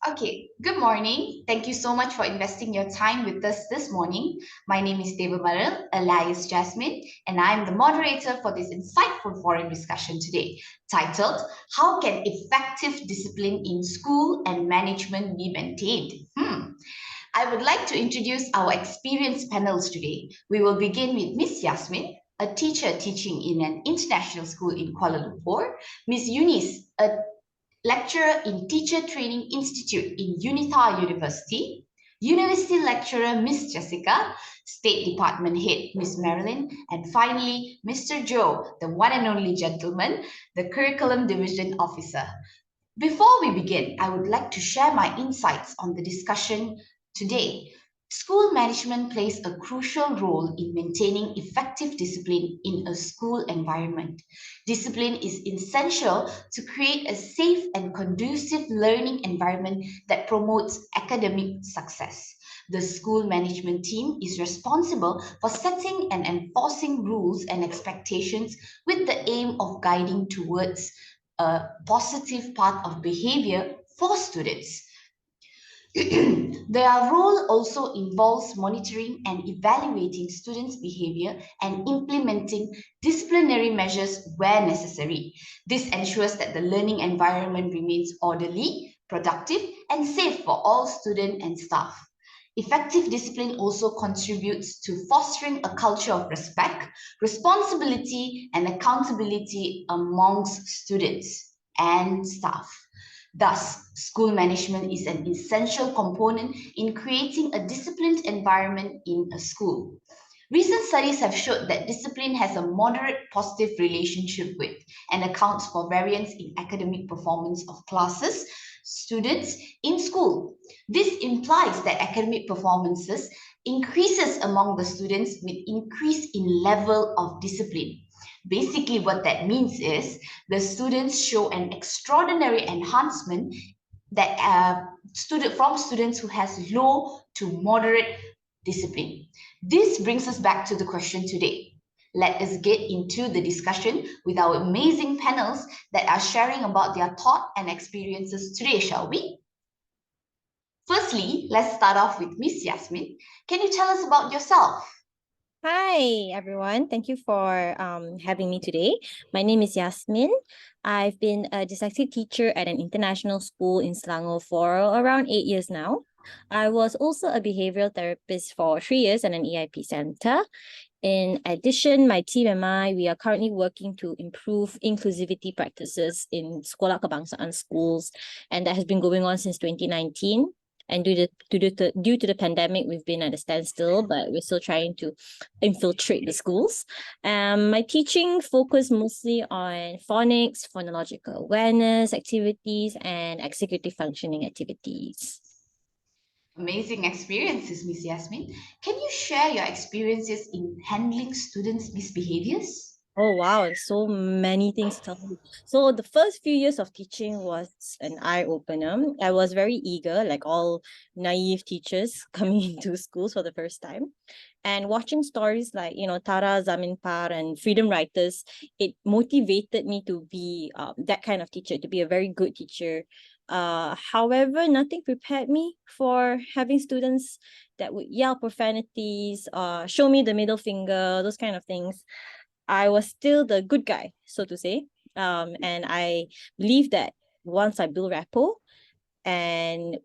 Okay, good morning. Thank you so much for investing your time with us this morning. My name is THEVAMALAR, alias Jasmine, and I'm the moderator for this insightful forum discussion today, titled, How Can Effective Discipline in School and Management Be Maintained? I would like to introduce our experienced panels today. We will begin with Miss Yasmin, a teacher teaching in an international school in Kuala Lumpur, Miss Eunice, a lecturer in Teacher Training Institute in UNITA University, University lecturer Miss Jessica, State Department head Miss Marilyn, and finally Mr. Joe, the one and only gentleman, the Curriculum Division Officer. Before we begin, I would like to share my insights on the discussion today. School management plays a crucial role in maintaining effective discipline in a school environment. Discipline is essential to create a safe and conducive learning environment that promotes academic success. The school management team is responsible for setting and enforcing rules and expectations with the aim of guiding towards a positive path of behavior for students. Their role also involves monitoring and evaluating students' behavior and implementing disciplinary measures where necessary. This ensures that the learning environment remains orderly, productive, and safe for all students and staff. Effective discipline also contributes to fostering a culture of respect, responsibility, and accountability amongst students and staff. Thus, school management is an essential component in creating a disciplined environment in a school. Recent studies have showed that discipline has a moderate positive relationship with and accounts for variance in academic performance of classes, students in school. This implies that academic performances increases among the students with increase in level of discipline. Basically, what that means is the students show an extraordinary enhancement that from students who has low to moderate discipline. This brings us back to the question today. Let us get into the discussion with our amazing panels that are sharing about their thought and experiences today, shall we? Firstly, let's start off with Miss Yasmin. Can you tell us about yourself? Hi, everyone. Thank you for having me today. My name is Yasmin. I've been a dyslexic teacher at an international school in Selangor for around 8 years now. I was also a behavioral therapist for 3 years at an EIP center. In addition, my team and I, we are currently working to improve inclusivity practices in Sekolah Kebangsaan schools, and that has been going on since 2019. And due to the pandemic, we've been at a standstill, but we're still trying to infiltrate the schools. My teaching focused mostly on phonics, phonological awareness activities, and executive functioning activities. Amazing experiences, Miss Yasmin. Can you share your experiences in handling students' misbehaviors? Oh wow, so many things to tell you. So the first few years of teaching was an eye-opener. I was very eager, like all naive teachers coming into schools for the first time. And watching stories like, Tara Zaminpar and freedom writers, it motivated me to be that kind of teacher, to be a very good teacher. However, nothing prepared me for having students that would yell profanities, show me the middle finger, those kind of things. I was still the good guy, so to say. And I believe that once I build rapport and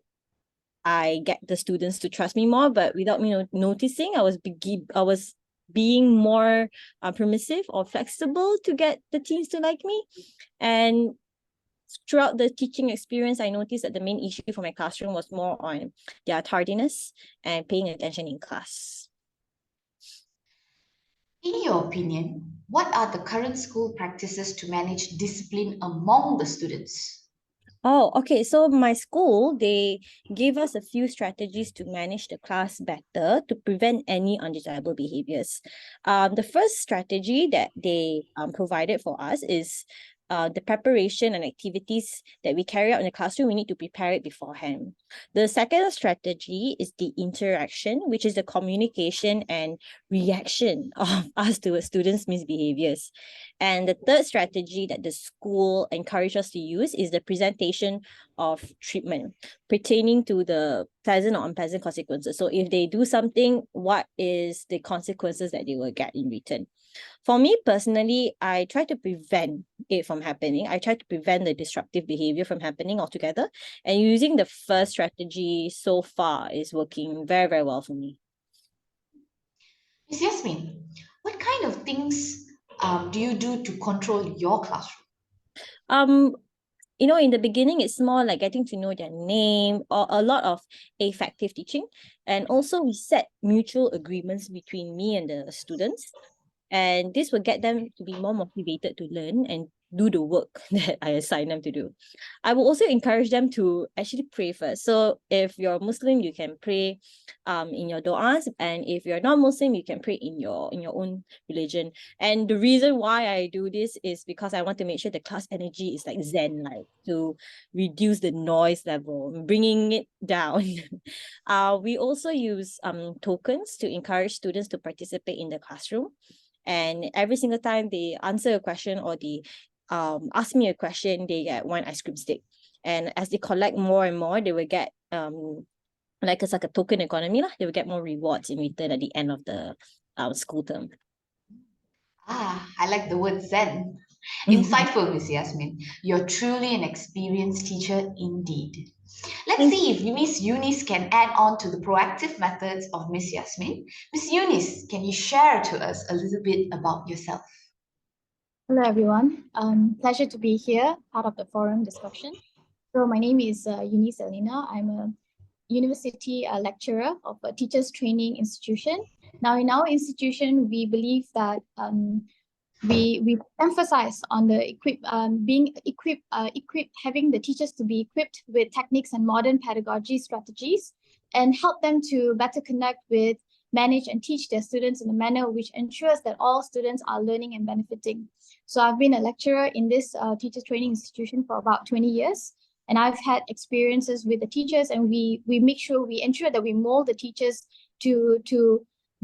I get the students to trust me more, but without me noticing, I was being more permissive or flexible to get the teens to like me. And throughout the teaching experience, I noticed that the main issue for my classroom was more on their tardiness and paying attention in class. In your opinion, what are the current school practices to manage discipline among the students? Oh, okay. So my school, they gave us a few strategies to manage the class better to prevent any undesirable behaviors. The first strategy that they provided for us is the preparation and activities that we carry out in the classroom, we need to prepare it beforehand. The second strategy is the interaction, which is the communication and reaction of us to a students' misbehaviors. And the third strategy that the school encourages us to use is the presentation of treatment pertaining to the pleasant or unpleasant consequences. So if they do something, what is the consequences that they will get in return? For me personally, I try to prevent it from happening. I try to prevent the disruptive behavior from happening altogether. And using the first strategy so far is working very, very well for me. Ms. Yasmin, what kind of things do you do to control your classroom? In the beginning, it's more like getting to know their name or a lot of effective teaching. And also we set mutual agreements between me and the students. And this will get them to be more motivated to learn and do the work that I assign them to do. I will also encourage them to actually pray first. So if you're Muslim, you can pray in your du'as, and if you're not Muslim, you can pray in your own religion. And the reason why I do this is because I want to make sure the class energy is like Zen-like, to reduce the noise level, bringing it down. We also use tokens to encourage students to participate in the classroom. And every single time they answer a question or they ask me a question, they get one ice cream stick. And as they collect more and more, they will get like it's like a token economy lah. They will get more rewards in return at the end of the school term. I like the word Zen. Insightful, Miss Yasmin. You're truly an experienced teacher indeed. Let's see if Miss Eunice can add on to the proactive methods of Miss Yasmin. Miss Eunice, can you share to us a little bit about yourself? Hello, everyone. Pleasure to be here, part of the forum discussion. So my name is EUNICE ELLEANAE. I'm a university lecturer of a teachers training institution. Now, in our institution, we believe that we emphasize on the having the teachers to be equipped with techniques and modern pedagogy strategies, and help them to better connect with, manage, and teach their students in a manner which ensures that all students are learning and benefiting. So I've been a lecturer in this teachers training institution for about 20 years. And I've had experiences with the teachers, and we ensure that we mold the teachers to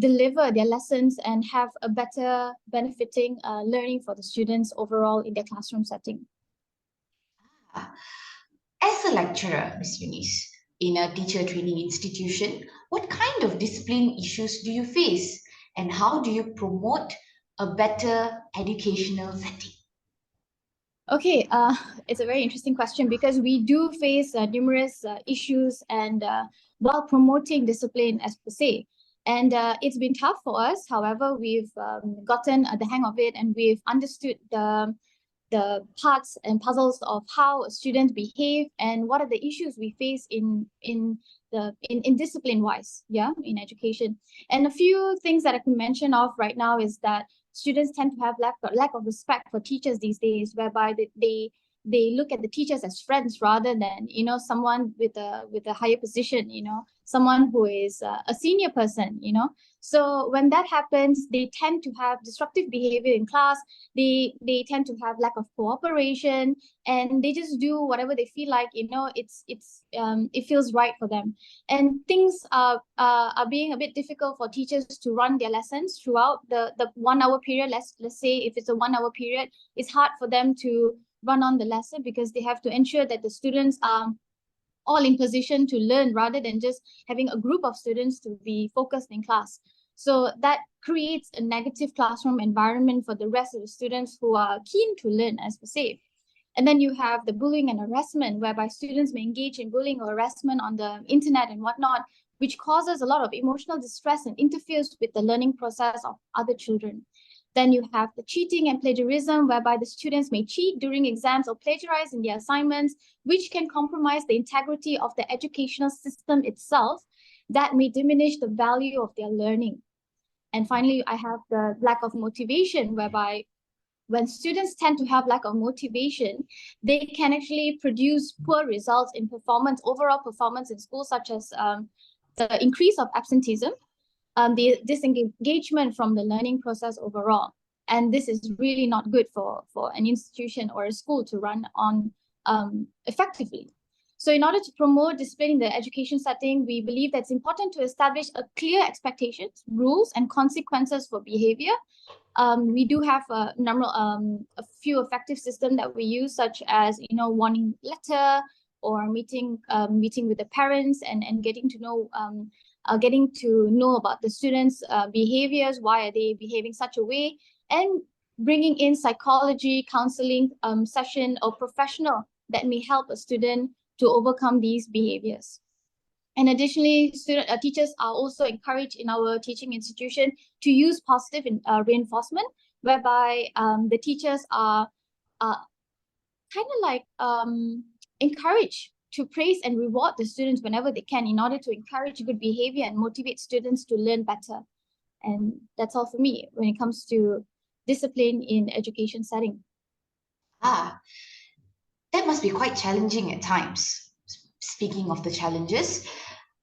deliver their lessons and have a better benefiting learning for the students overall in their classroom setting. As a lecturer, Ms. Eunice, in a teacher training institution, what kind of discipline issues do you face, and how do you promote a better educational setting? Okay, it's a very interesting question, because we do face numerous issues and while promoting discipline as per se. And it's been tough for us. However, we've gotten the hang of it, and we've understood the parts and puzzles of how students behave and what are the issues we face in discipline wise, in education. And a few things that I can mention of right now is that students tend to have lack of respect for teachers these days, whereby they look at the teachers as friends rather than, someone with a higher position, someone who is a senior person, So when that happens, they tend to have disruptive behavior in class. They tend to have lack of cooperation, and they just do whatever they feel like, it feels right for them. And things are being a bit difficult for teachers to run their lessons throughout the 1 hour period. Let's say if it's a 1 hour period, it's hard for them to run on the lesson, because they have to ensure that the students are all in position to learn rather than just having a group of students to be focused in class. So that creates a negative classroom environment for the rest of the students who are keen to learn, as per se. And then you have the bullying and harassment, whereby students may engage in bullying or harassment on the internet and whatnot, which causes a lot of emotional distress and interferes with the learning process of other children. Then you have the cheating and plagiarism, whereby the students may cheat during exams or plagiarize in their assignments, which can compromise the integrity of the educational system itself. That may diminish the value of their learning. And finally, I have the lack of motivation, whereby when students tend to have lack of motivation, they can actually produce poor results in performance, overall performance in school, such as the increase of absenteeism, the disengagement from the learning process overall. And this is really not good for an institution or a school to run on effectively. So in order to promote discipline in the education setting, we believe that it's important to establish a clear expectations, rules, and consequences for behavior. We do have a few effective systems that we use, such as warning letter or meeting with the parents and getting to know about the students' behaviors. Why are they behaving such a way? And bringing in psychology, counseling session or professional that may help a student to overcome these behaviors. And additionally, teachers are also encouraged in our teaching institution to use positive reinforcement, whereby the teachers are kind of like encouraged to praise and reward the students whenever they can, in order to encourage good behavior and motivate students to learn better. And that's all for me when it comes to discipline in education setting. That must be quite challenging at times. Speaking of the challenges,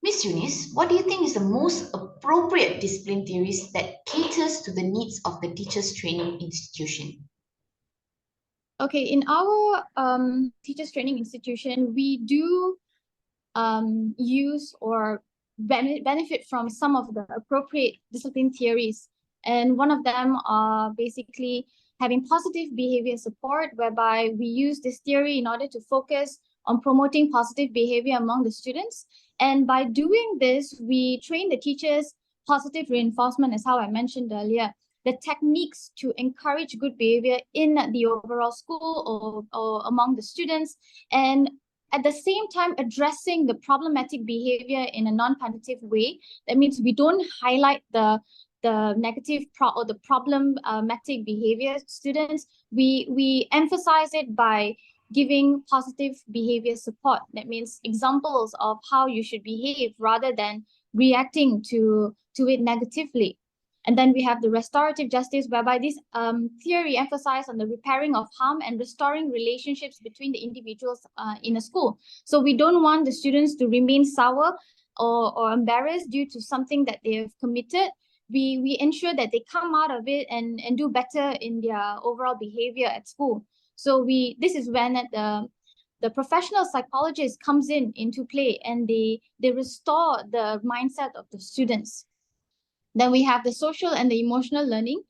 Miss Eunice, what do you think is the most appropriate discipline theories that caters to the needs of the teachers training institution? Okay, in our teachers training institution, we do use or benefit from some of the appropriate discipline theories. And one of them are basically having positive behavior support, whereby we use this theory in order to focus on promoting positive behavior among the students. And by doing this, we train the teachers positive reinforcement, as how I mentioned earlier, the techniques to encourage good behavior in the overall school or among the students, and at the same time addressing the problematic behavior in a non-punitive way. That means we don't highlight the negative or the problematic behavior students. We emphasize it by giving positive behavior support. That means examples of how you should behave rather than reacting to it negatively. And then we have the restorative justice, whereby this theory emphasizes on the repairing of harm and restoring relationships between the individuals in a school. So we don't want the students to remain sour or embarrassed due to something that they have committed. We ensure that they come out of it and do better in their overall behavior at school. So this is when the professional psychologist comes into play, and they restore the mindset of the students. Then we have the social and the emotional learning.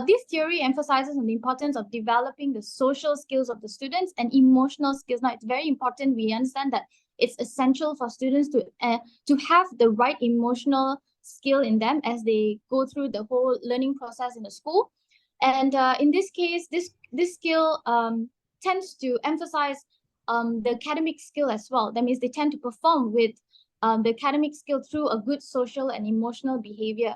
This theory emphasizes on the importance of developing the social skills of the students and emotional skills. Now, it's very important we understand that it's essential for students to have the right emotional skill in them as they go through the whole learning process in the school. And in this case, this skill tends to emphasize the academic skill as well. That means they tend to perform with the academic skill through a good social and emotional behavior.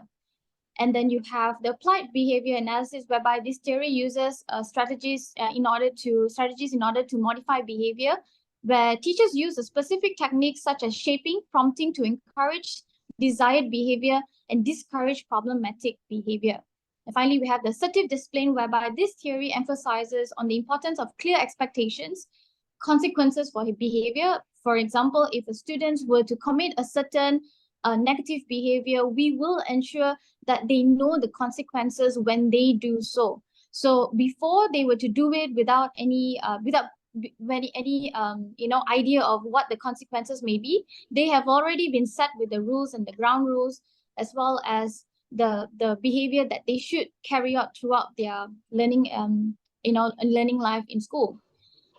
And then you have the applied behavior analysis, whereby this theory uses strategies in order to modify behavior, where teachers use a specific techniques such as shaping, prompting to encourage desired behavior and discourage problematic behavior. And finally, we have the assertive discipline, whereby this theory emphasizes on the importance of clear expectations, consequences for behavior. For example, if a student were to commit a certain negative behavior, we will ensure that they know the consequences when they do so. So before they were to do it without any idea of what the consequences may be, they have already been set with the rules and the ground rules, as well as the behavior that they should carry out throughout their learning learning life in school.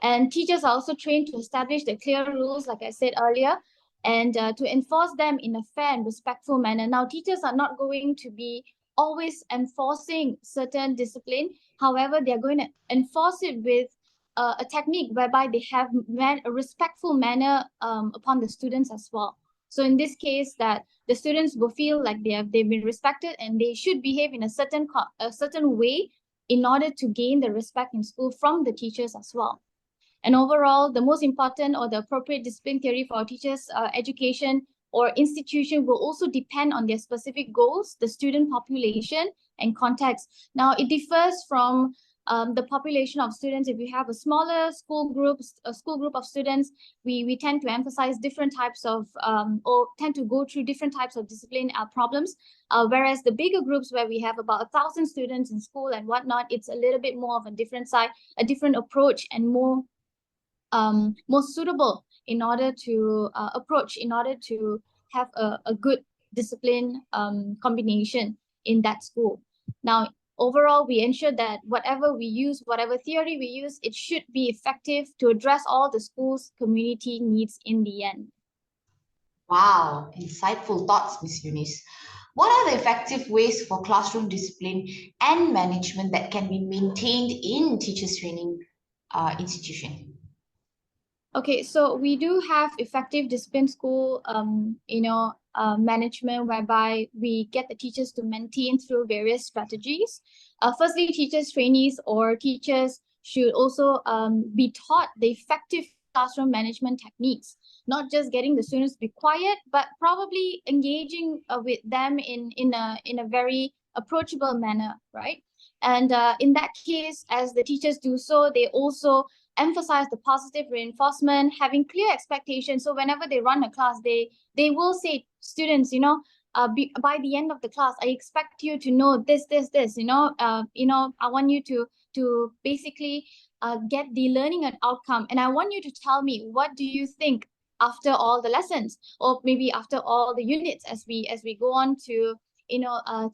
And teachers are also trained to establish the clear rules, like I said earlier, and to enforce them in a fair and respectful manner. Now, teachers are not going to be always enforcing certain discipline. However, they are going to enforce it with a technique whereby they have a respectful manner upon the students as well. So in this case, that the students will feel like they've been respected, and they should behave in a certain way in order to gain the respect in school from the teachers as well. And overall, the most important or the appropriate discipline theory for our teachers' education or institution will also depend on their specific goals, the student population, and context. Now, it differs from the population of students. If you have a smaller school group of students, we tend to emphasize different types of or tend to go through different types of discipline problems. Whereas the bigger groups where we have about 1,000 students in school and whatnot, it's a little bit more of a different side, a different approach, and more suitable in order to approach, in order to have a good discipline combination in that school. Now, overall, we ensure that whatever we use, whatever theory we use, it should be effective to address all the school's community needs in the end. Wow, insightful thoughts, Miss Eunice. What are the effective ways for classroom discipline and management that can be maintained in teachers training institution? Okay, so we do have effective discipline school, management, whereby we get the teachers to maintain through various strategies. Firstly, teachers, trainees, or teachers should also be taught the effective classroom management techniques, not just getting the students to be quiet, but probably engaging with them in a very approachable manner, right? And in that case, as the teachers do so, they also emphasize the positive reinforcement, having clear expectations. So whenever they run a class, they will say, students, by the end of the class, I expect you to know this, I want you to basically get the learning and outcome. And I want you to tell me, what do you think after all the lessons, or maybe after all the units as we go on to,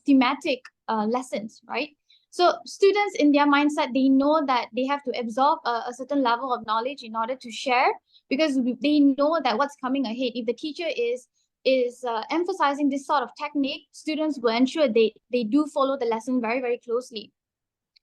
thematic lessons, right? So students, in their mindset, they know that they have to absorb a certain level of knowledge in order to share, because they know that what's coming ahead. If the teacher is emphasizing this sort of technique, students will ensure they do follow the lesson very, very closely.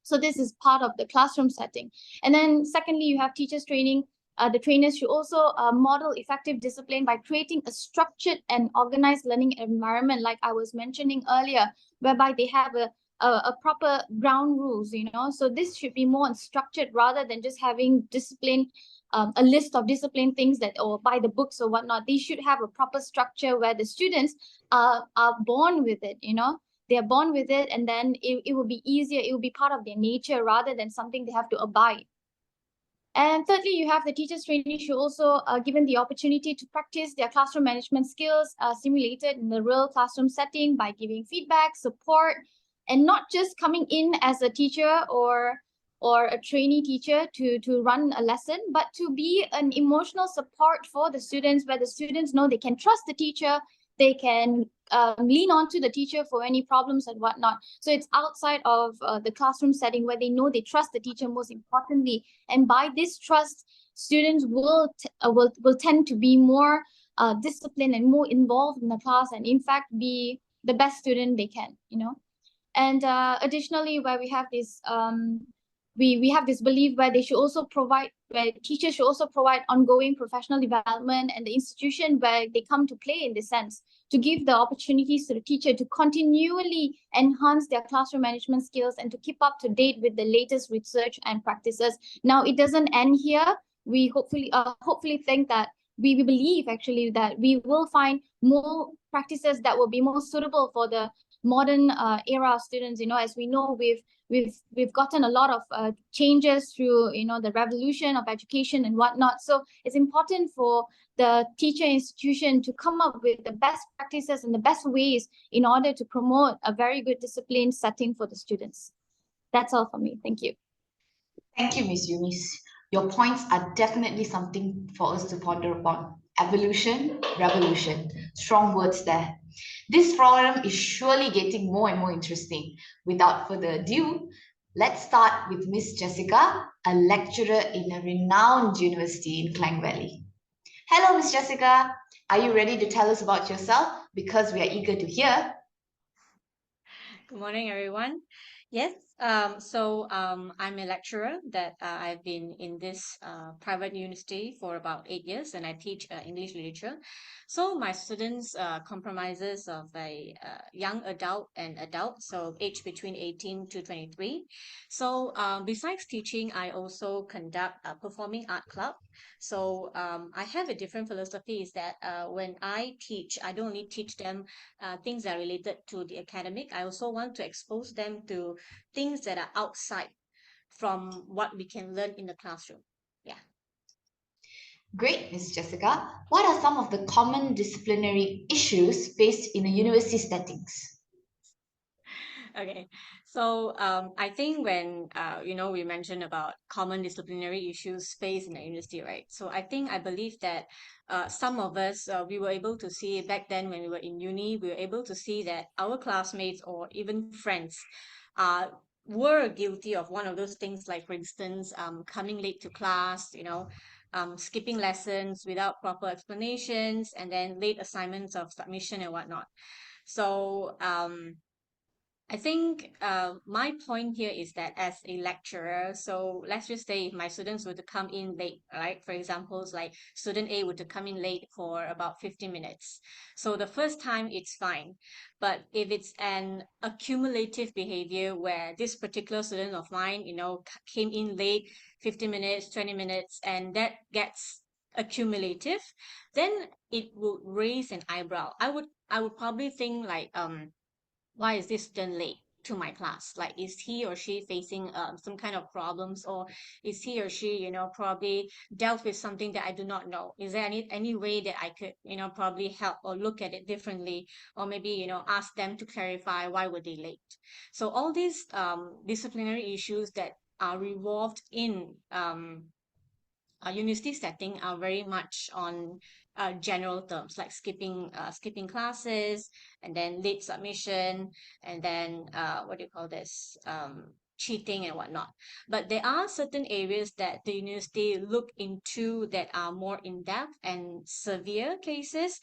So this is part of the classroom setting. And then secondly, you have teachers training. The trainers should also model effective discipline by creating a structured and organized learning environment, like I was mentioning earlier, whereby they have a proper ground rules, So this should be more structured rather than just having discipline, a list of discipline things that, or by the books or whatnot. They should have a proper structure where the students are born with it, They are born with it, and then it will be easier. It will be part of their nature rather than something they have to abide. And thirdly, you have the teachers training should also given the opportunity to practice their classroom management skills simulated in the real classroom setting by giving feedback, support, and not just coming in as a teacher or a trainee teacher to run a lesson, but to be an emotional support for the students, where the students know they can trust the teacher, they can lean on to the teacher for any problems and whatnot. So it's outside of the classroom setting where they know they trust the teacher most importantly. And by this trust, students will tend to be more disciplined and more involved in the class, and in fact be the best student they can, And additionally, where we have this we have this belief where where teachers should also provide ongoing professional development, and the institution where they come to play in this sense, to give the opportunities to the teacher to continually enhance their classroom management skills and to keep up to date with the latest research and practices. Now, it doesn't end here. We hopefully think that we believe actually that we will find more practices that will be more suitable for the modern era of students. As we know, we've gotten a lot of changes through the revolution of education and whatnot. So it's important for the teacher institution to come up with the best practices and the best ways in order to promote a very good discipline setting for the students. That's all for me. Thank you. Thank you, Ms. Eunice. Your points are definitely something for us to ponder upon. Evolution, revolution, strong words there. This forum is surely getting more and more interesting. Without further ado, let's start with Miss Jessica, a lecturer in a renowned university in Klang Valley. Hello, Miss Jessica. Are you ready to tell us about yourself? Because we are eager to hear. Good morning, everyone. Yes, I'm a lecturer that I've been in this private university for about 8 years, and I teach English literature. So my students compromises of a young adult and adult, so age between 18 to 23. So besides teaching, I also conduct a performing art club. So I have a different philosophy is that when I teach, I don't only teach them things that are related to the academic. I also want to expose them to things that are outside from what we can learn in the classroom. Yeah. Great, Ms. Jessica. What are some of the common disciplinary issues faced in a university settings? Okay, so I think when we mentioned about common disciplinary issues faced in the university, right? So I believe that some of us we were able to see back then when we were in uni, we were able to see that our classmates or even friends uh were guilty of one of those things, like for instance, coming late to class, skipping lessons without proper explanations, and then late assignments of submission and whatnot. So I think my point here is that as a lecturer, so let's just say if my students were to come in late, right? For example, it's like student A were to come in late for about 15 minutes. So the first time it's fine. But if it's an accumulative behavior where this particular student of mine, came in late 15 minutes, 20 minutes, and that gets accumulative, then it will raise an eyebrow. I would probably think like, why is this student late to my class? Like, is he or she facing some kind of problems, or is he or she, probably dealt with something that I do not know? Is there any way that I could, probably help or look at it differently, or maybe, ask them to clarify why were they late? So all these disciplinary issues that are revolved in university setting are very much on general terms, like skipping classes, and then late submission, and then what do you call this, cheating and whatnot. But there are certain areas that the university look into that are more in-depth and severe cases,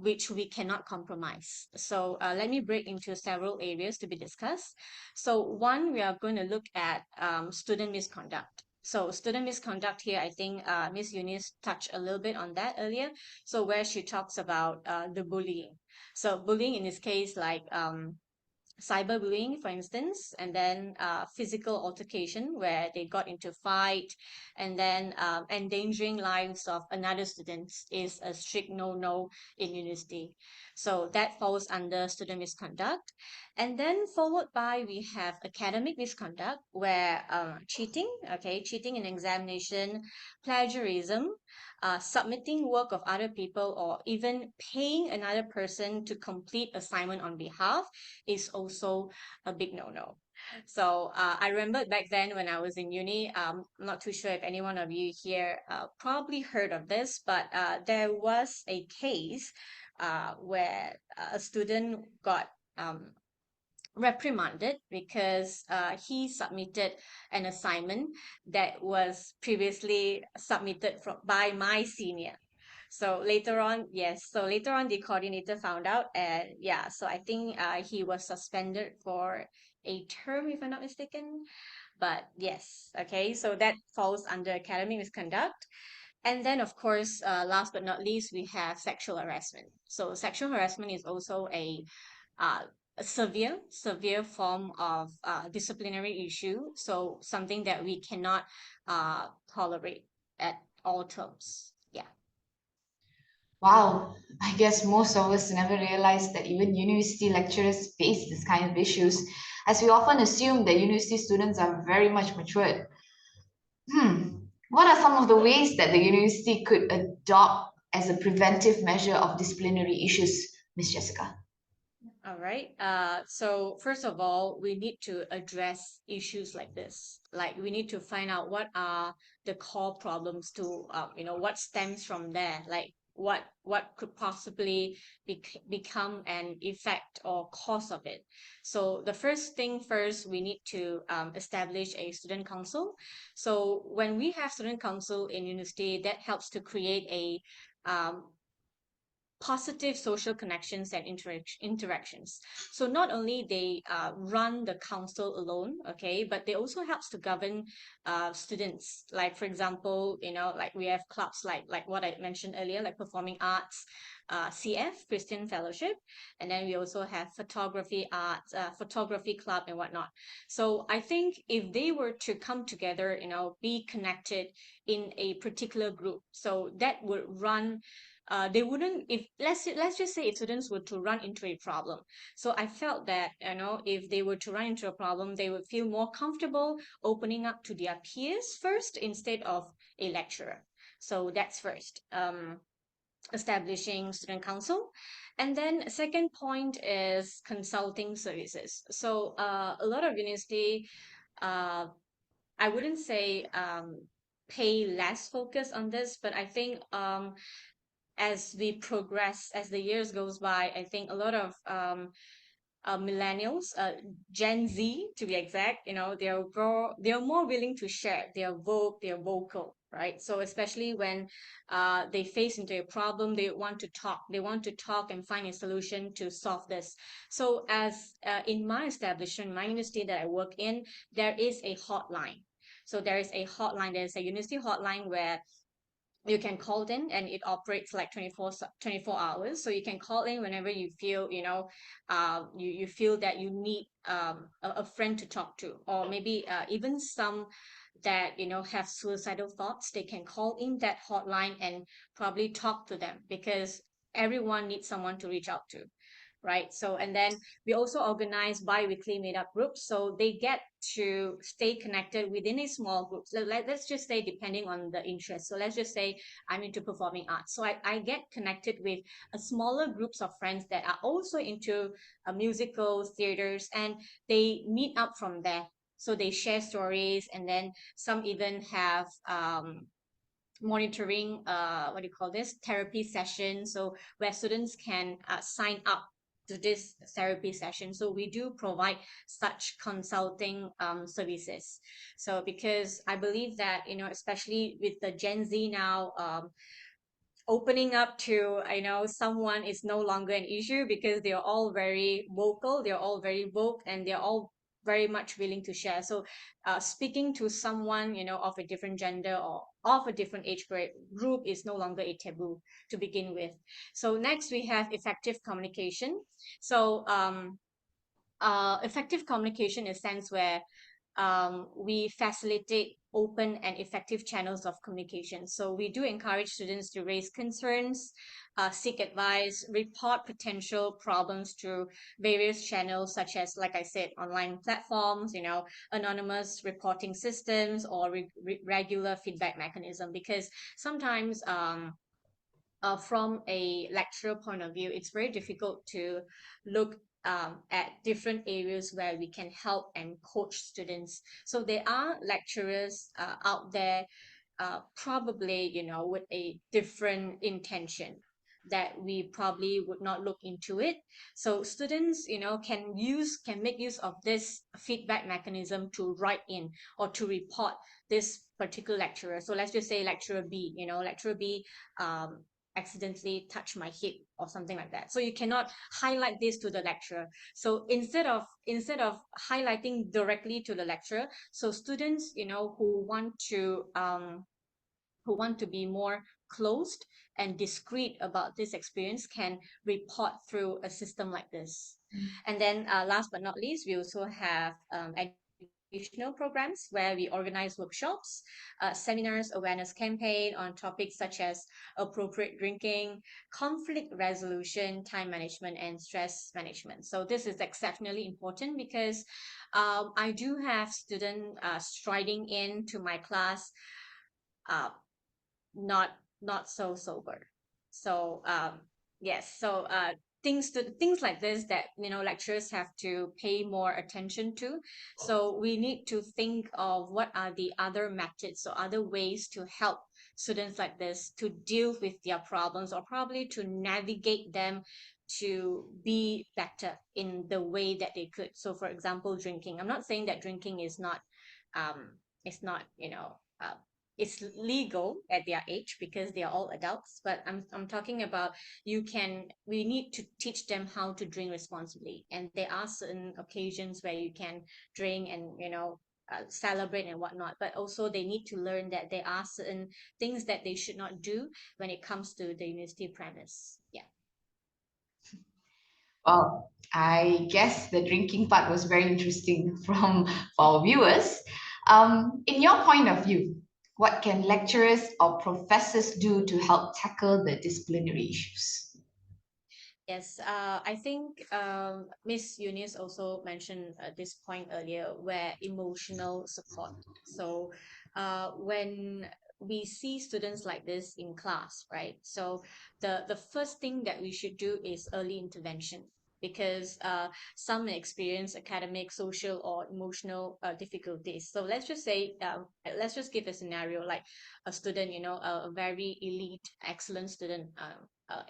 which we cannot compromise. So let me break into several areas to be discussed. So one, we are going to look at student misconduct. So student misconduct here, I think Miss Eunice touched a little bit on that earlier. So where she talks about the bullying. So bullying in this case, like cyberbullying, for instance, and then physical altercation where they got into fight, and then endangering lives of another student is a strict no-no in university. So that falls under student misconduct. And then followed by, we have academic misconduct, where cheating in examination, plagiarism, submitting work of other people, or even paying another person to complete assignment on behalf is also a big no-no. So I remember back then when I was in uni, I'm not too sure if any one of you here probably heard of this, but there was a case where a student got reprimanded because he submitted an assignment that was previously submitted by my senior. So later on, yes, so later on the coordinator found out, and yeah, so I think he was suspended for a term, if I'm not mistaken. But yes, okay, so that falls under academic misconduct. And then, of course, last but not least, we have sexual harassment. So sexual harassment is also uh, a severe form of disciplinary issue. So something that we cannot tolerate at all terms. Yeah. Wow, I guess most of us never realized that even university lecturers face this kind of issues, as we often assume that university students are very much matured. What are some of the ways that the university could adopt as a preventive measure of disciplinary issues, Miss Jessica? All right. So first of all, we need to address issues like this. Like, we need to find out what are the core problems to, what stems from there. Like, what could possibly become an effect or cause of it. So the first thing first, we need to establish a student council. So when we have student council in university, that helps to create a positive social connections and interactions. So not only they run the council alone, okay, but they also helps to govern students. Like, for example, like we have clubs like what I mentioned earlier, like performing arts, CF, Christian Fellowship, and then we also have photography arts, photography club and whatnot. So I think if they were to come together, be connected in a particular group, so that would run they wouldn't, if let's just say if students were to run into a problem. So I felt that, if they were to run into a problem, they would feel more comfortable opening up to their peers first instead of a lecturer. So that's first. Establishing student council. And then second point is consulting services. So a lot of university, I wouldn't say pay less focus on this, but I think as we progress, as the years goes by, I think a lot of millennials, Gen Z to be exact, they're more willing to share. They're vocal, right? So especially when they face into a problem, they want to talk. They want to talk and find a solution to solve this. So as in my establishment, my university that I work in, there is a hotline. So there is a hotline. There is a university hotline where you can call in, and it operates like 24 hours. So you can call in whenever you feel, you feel that you need a friend to talk to, or maybe even some that, have suicidal thoughts. They can call in that hotline and probably talk to them, because everyone needs someone to reach out to, right? So, and then we also organize bi-weekly meetup groups, so they get to stay connected within a small group. So let's just say, depending on the interest. So let's just say I'm into performing arts. So I get connected with a smaller groups of friends that are also into musicals, theaters, and they meet up from there. So they share stories, and then some even have monitoring, what do you call this, therapy session, so where students can sign up to this therapy session. So we do provide such consulting services. So because I believe that, especially with the Gen Z now, opening up to, someone is no longer an issue, because they're all very vocal, they're all very vogue, and they're all very much willing to share. So speaking to someone, of a different gender or of a different age group is no longer a taboo to begin with. So next we have effective communication. So effective communication is a sense where we facilitate open and effective channels of communication. So we do encourage students to raise concerns, seek advice, report potential problems through various channels, such as, like I said, online platforms, anonymous reporting systems, or regular feedback mechanism. Because sometimes from a lecturer point of view, it's very difficult to look at different areas where we can help and coach students. So there are lecturers out there, probably, with a different intention that we probably would not look into it. So students, can make use of this feedback mechanism to write in or to report this particular lecturer. So let's just say lecturer B, lecturer B accidentally touch my hip or something like that. So you cannot highlight this to the lecturer. So instead of highlighting directly to the lecturer, so students, who want to be more closed and discreet about this experience can report through a system like this. And then last but not least, we also have educational programs where we organize workshops, seminars, awareness campaign on topics such as appropriate drinking, conflict resolution, time management, and stress management. So this is exceptionally important, because I do have students striding into my class not so sober. So yes, so things like this that lecturers have to pay more attention to. So we need to think of what are the other methods or other ways to help students like this to deal with their problems, or probably to navigate them to be better in the way that they could. So for example, drinking. I'm not saying that drinking is not it's legal at their age, because they are all adults, but I'm talking about we need to teach them how to drink responsibly. And there are certain occasions where you can drink and celebrate and whatnot, but also they need to learn that there are certain things that they should not do when it comes to the university premise. Yeah. Well, I guess the drinking part was very interesting for our viewers. In your point of view, What can lecturers or professors do to help tackle the disciplinary issues? Yes, I think Miss Eunice also mentioned this point earlier, where emotional support. So when we see students like this in class, right? So the first thing that we should do is early intervention, because some may experience academic, social, or emotional difficulties. So let's just give a scenario like a student, a very elite, excellent student,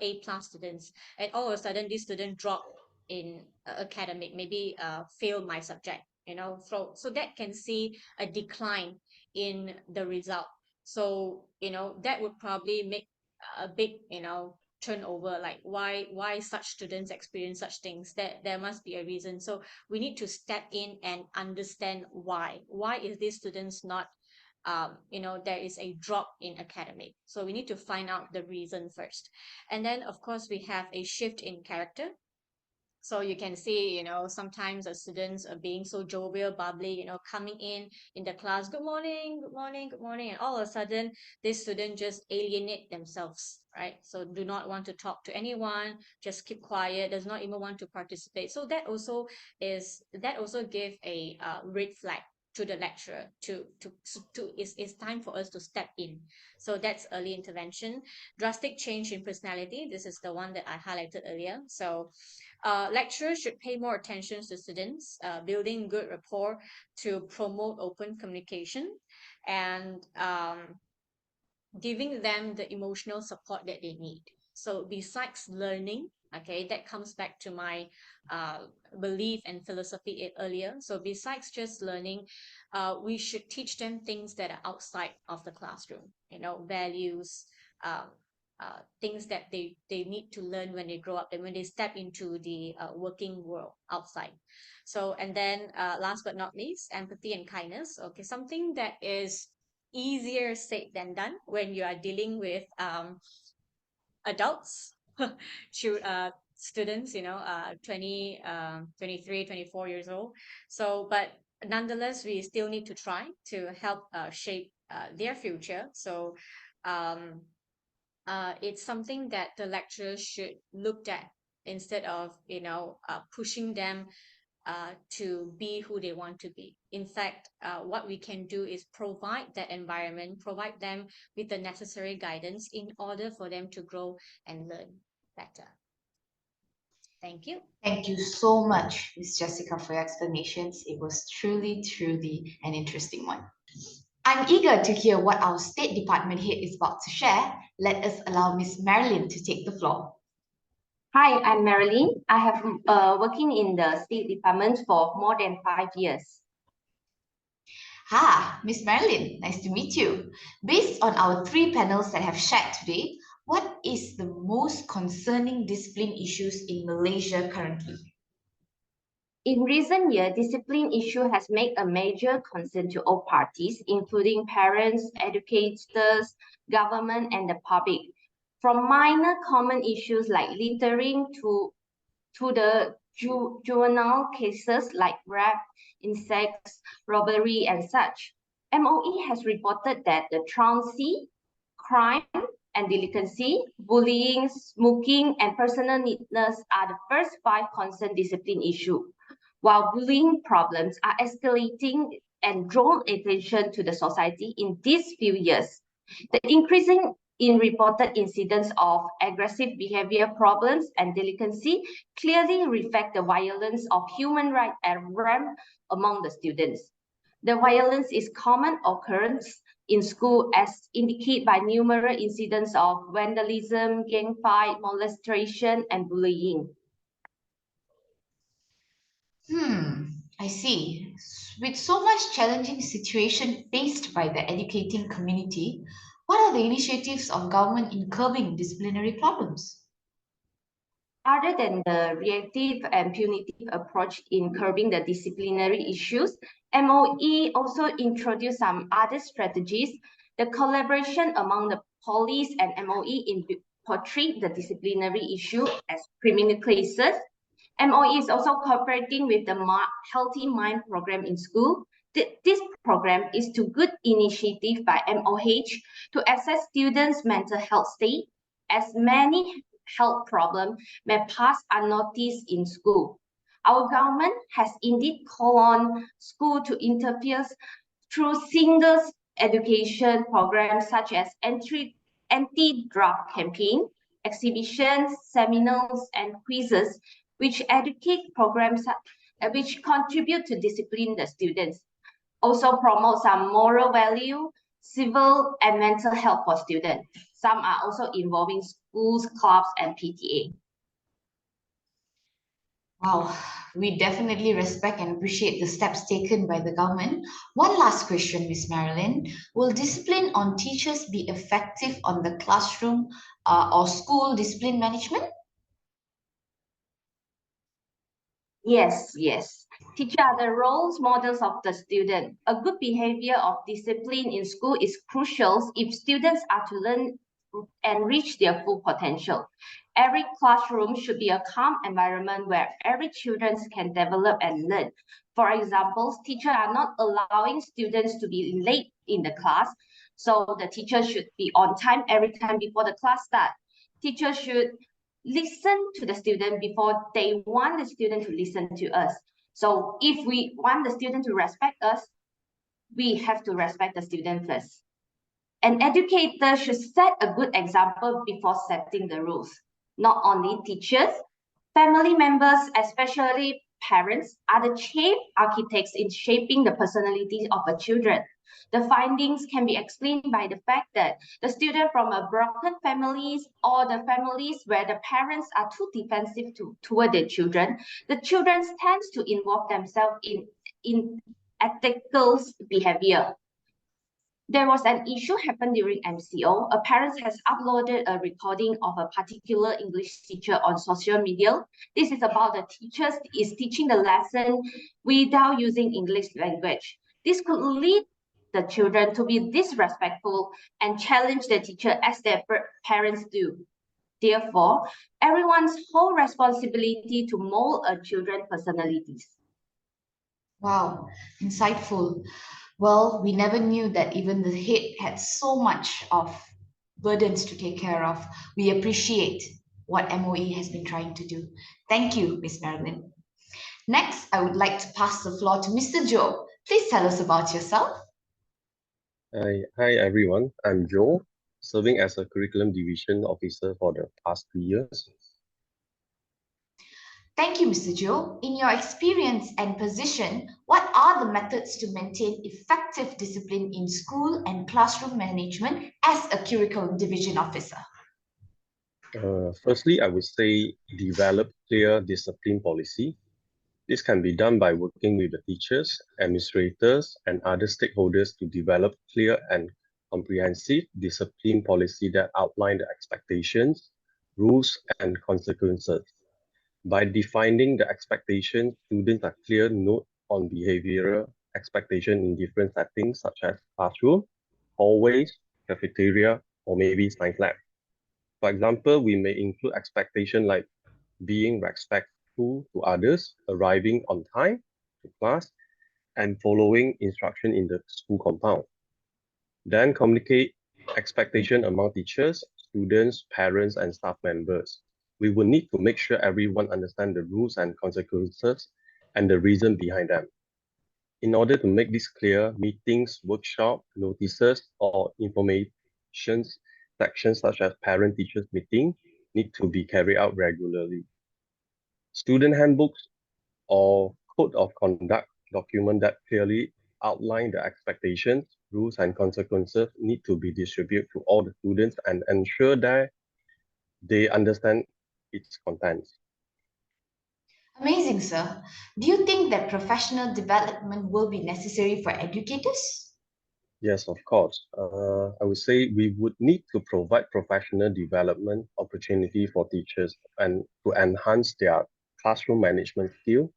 A plus students, and all of a sudden this student drop in academic, maybe fail my subject, so that can see a decline in the result. So that would probably make a big turnover, like why such students experience such things. There must be a reason. So we need to step in and understand why is these students not there is a drop in academic. So we need to find out the reason first. And then, of course, we have a shift in character. So you can see, sometimes the students are being so jovial, bubbly, coming in the class, good morning, good morning, good morning. And all of a sudden, this student just alienate themselves, right? So do not want to talk to anyone, just keep quiet, does not even want to participate. So that also give a red flag to the lecturer it's time for us to step in. So that's early intervention. Drastic change in personality. This is the one that I highlighted earlier. So lecturers should pay more attention to students, building good rapport to promote open communication, and giving them the emotional support that they need. So besides learning, okay, that comes back to my belief and philosophy earlier. So besides just learning, we should teach them things that are outside of the classroom, values, um, things that they need to learn when they grow up and when they step into the working world outside. So, and then last but not least, empathy and kindness. Okay, something that is easier said than done when you are dealing with adults, students, 20, 23, 24 years old. So, but nonetheless, we still need to try to help shape their future. So, um, it's something that the lecturers should look at instead of, pushing them to be who they want to be. In fact, what we can do is provide that environment, provide them with the necessary guidance in order for them to grow and learn better. Thank you. Thank you so much, Ms. Jessica, for your explanations. It was truly, truly an interesting one. I'm eager to hear what our State Department head is about to share. Let us allow Ms. Marilyn to take the floor. Hi, I'm Marilyn. I have working in the State Department for more than 5 years. Hi, Ms. Marilyn, nice to meet you. Based on our 3 panels that have shared today, what is the most concerning discipline issues in Malaysia currently? In recent years, discipline issue has made a major concern to all parties, including parents, educators, government, and the public. From minor common issues like littering to the juvenile cases like rape, insects, robbery, and such. MOE has reported that the truancy, crime, and delinquency, bullying, smoking, and personal neatness are the first 5 concerned discipline issues, while bullying problems are escalating and drawn attention to the society in these few years. The increasing in reported incidents of aggressive behavior problems and delinquency clearly reflect the violence of human rights and rampant among the students. The violence is common occurrence in school as indicated by numerous incidents of vandalism, gang fight, molestation, and bullying. I see. With so much challenging situation faced by the educating community, what are the initiatives of government in curbing disciplinary problems? Other than the reactive and punitive approach in curbing the disciplinary issues, MOE also introduced some other strategies. The collaboration among the police and MOE in portray the disciplinary issue as criminal cases. MOE is also cooperating with the Healthy Mind program in school. This program is a good initiative by MOH to assess students' mental health state, as many health problems may pass unnoticed in school. Our government has indeed called on school to interfere through single education programs such as anti-drug campaign, exhibitions, seminars, and quizzes, which educate programs which contribute to discipline the students. Also promote some moral value, civil and mental health for students. Some are also involving schools, clubs, and PTA. Wow, we definitely respect and appreciate the steps taken by the government. One last question, Ms. Marilyn. Will discipline on teachers be effective on the classroom or school discipline management? Yes. Teachers are the role models of the student. A good behavior of discipline in school is crucial if students are to learn and reach their full potential. Every classroom should be a calm environment where every children can develop and learn. For example, teachers are not allowing students to be late in the class, so the teacher should be on time every time before the class starts. Teachers should listen to the student before they want the student to listen to us. So if we want the student to respect us, we have to respect the student first. An educator should set a good example before setting the rules. Not only teachers, family members, especially parents, are the chief architects in shaping the personality of the children. The findings can be explained by the fact that the student from a broken families or the families where the parents are too defensive toward their children, the children tends to involve themselves in ethical behavior. There was an issue happened during MCO. A parent has uploaded a recording of a particular English teacher on social media. This is about the teachers is teaching the lesson without using English language. This could lead the children to be disrespectful and challenge the teacher as their parents do. Therefore, everyone's whole responsibility to mold a children's personalities. Wow, insightful. Well, we never knew that even the head had so much of burdens to take care of. We appreciate what MOE has been trying to do. Thank you, Ms. Marilyn. Next, I would like to pass the floor to Mr. Joe. Please tell us about yourself. Hi everyone, I'm Joe, serving as a Curriculum Division Officer for the past 3 years. Thank you, Mr. Joe. In your experience and position, what are the methods to maintain effective discipline in school and classroom management as a Curriculum Division Officer? Firstly, I would say develop clear discipline policy. This can be done by working with the teachers, administrators, and other stakeholders to develop clear and comprehensive discipline policy that outline the expectations, rules, and consequences. By defining the expectations, students are clear note on behavioral expectation in different settings such as classroom, hallways, cafeteria, or maybe science lab. For example, we may include expectation like being respectful to others, arriving on time to class, and following instruction in the school compound. Then communicate expectation among teachers, students, parents, and staff members. We will need to make sure everyone understands the rules and consequences and the reason behind them. In order to make this clear, meetings, workshops, notices, or information sections such as parent-teachers meeting need to be carried out regularly. Student handbooks or code of conduct document that clearly outline the expectations, rules, and consequences need to be distributed to all the students and ensure that they understand its contents. Amazing, sir. Do you think that professional development will be necessary for educators? Yes, of course. I would say we would need to provide professional development opportunity for teachers and to enhance their classroom management skill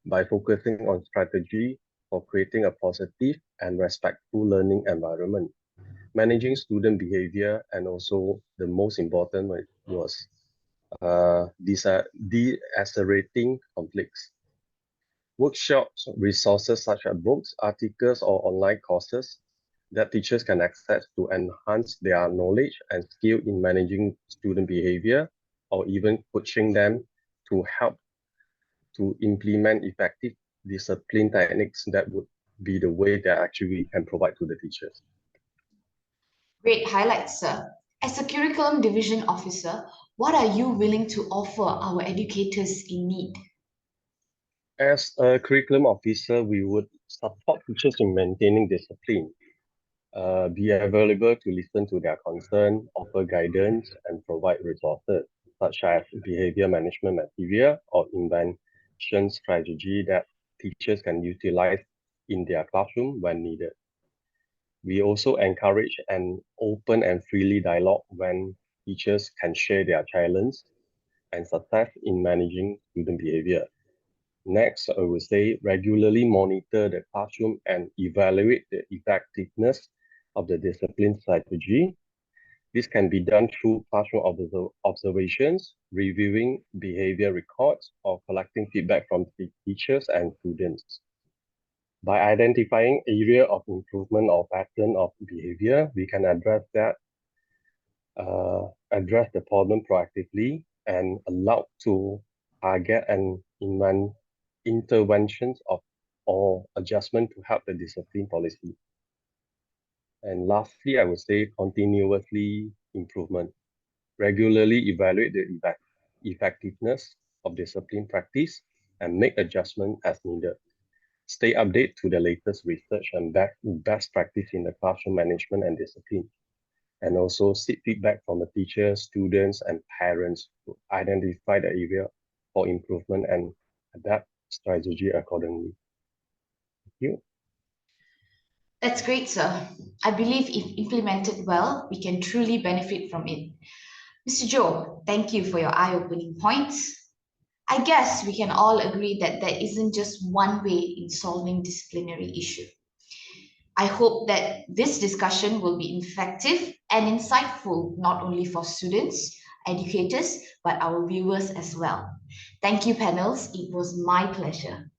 by focusing on strategy for creating a positive and respectful learning environment, managing student behavior, and also the most important was de-escalating conflicts. Workshops, resources such as books, articles, or online courses that teachers can access to enhance their knowledge and skill in managing student behavior, or even coaching them to help to implement effective discipline techniques that would be the way that actually we can provide to the teachers. Great highlights, sir. As a curriculum division officer, what are you willing to offer our educators in need? As a curriculum officer, we would support teachers in maintaining discipline, be available to listen to their concern, offer guidance, and provide resources such as behavior management material or intervention strategy that teachers can utilize in their classroom when needed. We also encourage an open and freely dialogue when teachers can share their challenges and success in managing student behavior. Next, I would say regularly monitor the classroom and evaluate the effectiveness of the discipline strategy. This can be done through classroom observations, reviewing behavior records, or collecting feedback from teachers and students. By identifying area of improvement or pattern of behavior, we can address the problem proactively and allow to target and interventions or adjustment to help the discipline policy. And lastly, I would say continuously improvement. Regularly evaluate the effectiveness of discipline practice and make adjustment as needed. Stay updated to the latest research and best practice in the classroom management and discipline. And also seek feedback from the teachers, students, and parents to identify the area for improvement and adapt strategy accordingly. Thank you. That's great, sir. I believe if implemented well, we can truly benefit from it. Mr. Joe, thank you for your eye-opening points. I guess we can all agree that there isn't just one way in solving disciplinary issue. I hope that this discussion will be effective and insightful, not only for students, educators, but our viewers as well. Thank you, panels. It was my pleasure.